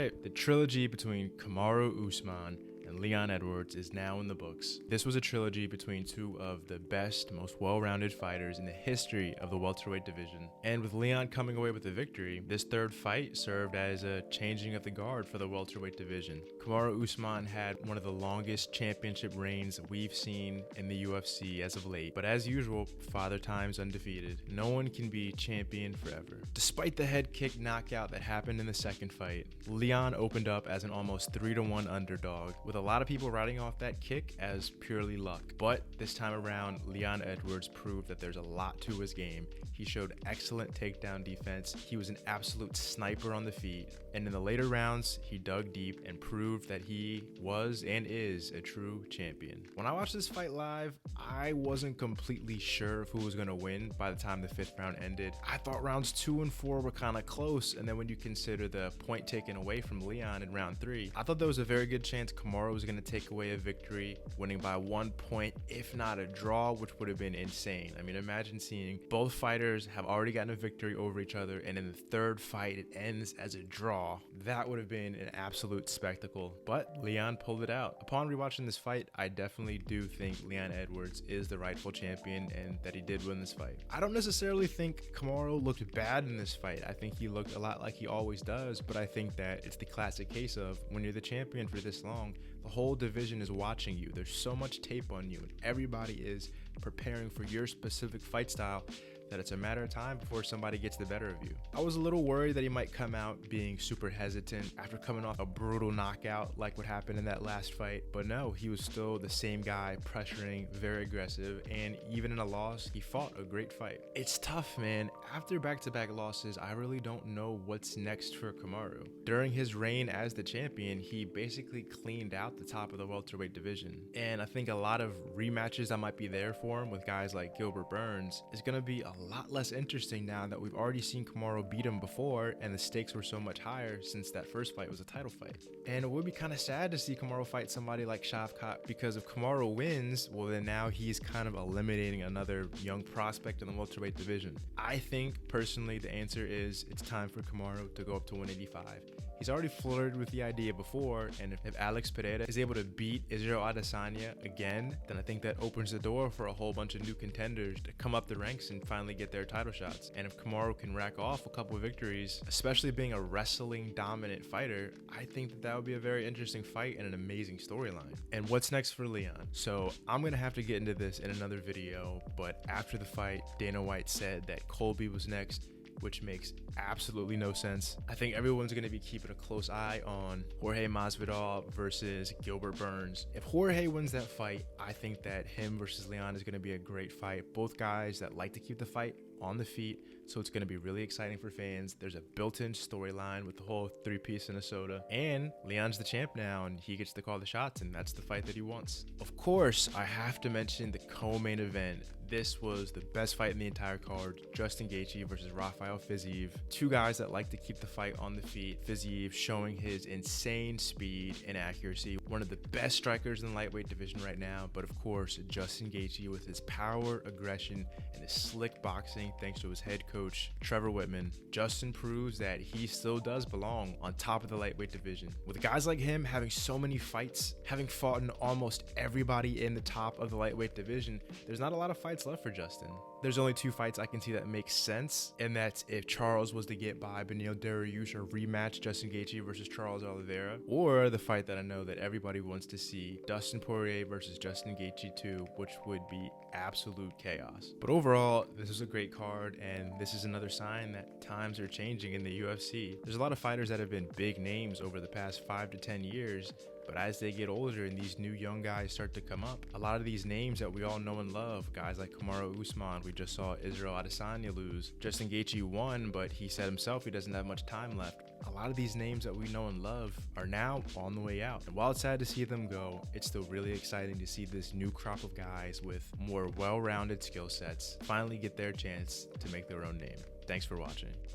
right, the trilogy between Kamaru Usman and Leon Edwards is now in the books. This was a trilogy between two of the best, most well-rounded fighters in the history of the welterweight division. And with Leon coming away with the victory, this third fight served as a changing of the guard for the welterweight division. Kamaru Usman had one of the longest championship reigns we've seen in the UFC as of late. But as usual, Father Time's undefeated. No one can be champion forever. Despite the head kick knockout that happened in the second fight, Leon opened up as an almost 3-1 underdog, with a lot of people writing off that kick as purely luck. But this time around, Leon Edwards proved that there's a lot to his game. He showed excellent takedown defense. He was an absolute sniper on the feet. And in the later rounds, he dug deep and proved that he was and is a true champion. When I watched this fight live, I wasn't completely sure of who was going to win by the time the fifth round ended. I thought rounds 2 and 4 were kind of close. And then when you consider the point taken away from Leon in round 3, I thought there was a very good chance Kamaru was going to take away a victory, winning by 1 point, if not a draw, which would have been insane. I mean, imagine seeing both fighters have already gotten a victory over each other, and in the third fight, it ends as a draw. That would have been an absolute spectacle, but Leon pulled it out. Upon rewatching this fight, I definitely do think Leon Edwards is the rightful champion and that he did win this fight. I don't necessarily think Kamaru looked bad in this fight. I think he looked a lot like he always does, but I think that it's the classic case of when you're the champion for this long, the whole division is watching you. There's so much tape on you, and everybody is preparing for your specific fight style that it's a matter of time before somebody gets the better of you. I was a little worried that he might come out being super hesitant after coming off a brutal knockout like what happened in that last fight, but no, he was still the same guy, pressuring, very aggressive, and even in a loss, he fought a great fight. It's tough, man. After back-to-back losses, I really don't know what's next for Kamaru. During his reign as the champion, he basically cleaned out the top of the welterweight division, and I think a lot of rematches that might be there for him with guys like Gilbert Burns is going to be a lot less interesting now that we've already seen Kamaru beat him before, and the stakes were so much higher since that first fight was a title fight. And it would be kind of sad to see Kamaru fight somebody like Shavkat, because if Kamaru wins, well then now he's kind of eliminating another young prospect in the welterweight division. I think personally the answer is it's time for Kamaru to go up to 185. He's already flirted with the idea before, and if Alex Pereira is able to beat Israel Adesanya again, then I think that opens the door for a whole bunch of new contenders to come up the ranks and finally get their title shots. And if Kamaru can rack off a couple of victories, especially being a wrestling dominant fighter, I think that that would be a very interesting fight and an amazing storyline. And what's next for Leon? So I'm gonna have to get into this in another video, but after the fight, Dana White said that Colby was next, which makes absolutely no sense. I think everyone's going to be keeping a close eye on Jorge Masvidal versus Gilbert Burns. If Jorge wins that fight, I think that him versus Leon is going to be a great fight. Both guys that like to keep the fight on the feet, so it's going to be really exciting for fans. There's a built-in storyline with the whole three-piece in a soda, and Leon's the champ now, and he gets to call the shots, and that's the fight that he wants. Of course, I have to mention the co-main event. This was the best fight in the entire card. Justin Gaethje versus Rafael Fiziev. Two guys that like to keep the fight on the feet. Fiziev showing his insane speed and accuracy. One of the best strikers in the lightweight division right now. But of course, Justin Gaethje with his power, aggression, and his slick boxing thanks to his head coach, Trevor Whitman. Justin proves that he still does belong on top of the lightweight division. With guys like him having so many fights, having fought in almost everybody in the top of the lightweight division, there's not a lot of fights left for Justin. There's only 2 fights I can see that make sense, and that's if Charles was to get by Beneil Dariush or rematch Justin Gaethje versus Charles Oliveira, or the fight that I know that everybody wants to see, Dustin Poirier versus Justin Gaethje 2, which would be absolute chaos. But overall, this is a great card, and this is another sign that times are changing in the UFC. There's a lot of fighters that have been big names over the past 5 to 10 years, but as they get older and these new young guys start to come up, a lot of these names that we all know and love, guys like Kamaru Usman, we just saw Israel Adesanya lose. Justin Gaethje won, but he said himself he doesn't have much time left. A lot of these names that we know and love are now on the way out. And while it's sad to see them go, it's still really exciting to see this new crop of guys with more well-rounded skill sets finally get their chance to make their own name. Thanks for watching.